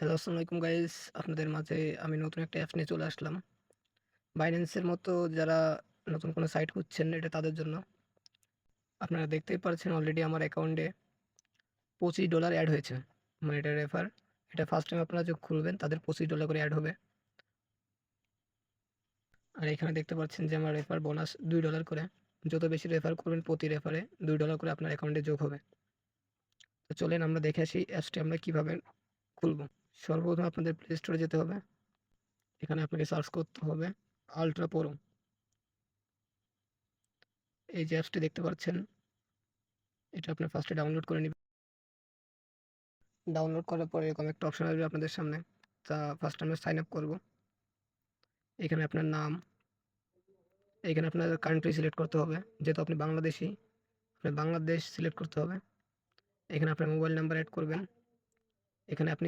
Hello, আসসালামু আলাইকুম guys. আপনাদের মাঝে আমি নতুন একটা অ্যাপস নিয়ে চলে আসলাম। বাইন্যান্সের মতো যারা নতুন কোনো সাইট খুঁজছেন এটা তাদের জন্য। আপনারা দেখতেই পারছেন অলরেডি আমার অ্যাকাউন্টে $25 এড হয়েছে। মানে এটা রেফার। এটা ফার্স্ট টাইম আপনারা যে খুলবেন তাদের $25 করে এড হবে। আর এখানে দেখতে পাচ্ছেন যে আমার রেফার বোনাস $2 করে। যত বেশি রেফার করবেন প্রতি রেফারে $2 করে আপনার অ্যাকাউন্টে যোগ হবে। তো চলেন আমরা দেখে আসি অ্যাপসটি আমরা কিভাবে খুলব। সর্বপ্রথম আপনাদের প্লে স্টোরে যেতে হবে। এখানে আপনাকে সার্চ করতে হবে আল্ট্রা প্রো। এই যে অ্যাপসটি দেখতে পাচ্ছেন, এটা আপনার ফার্স্টে ডাউনলোড করে নিবেন। ডাউনলোড করার পরে এরকম একটা অপশন আসবে আপনাদের সামনে। তা ফার্স্ট আমরা সাইন আপ করব। এখানে আপনার নাম, এখানে আপনার কান্ট্রি সিলেক্ট করতে হবে। যেহেতু আপনি বাংলাদেশী, আপনার বাংলাদেশ সিলেক্ট করতে হবে। এখানে আপনার মোবাইল নাম্বার এড করবেন। এখানে আপনি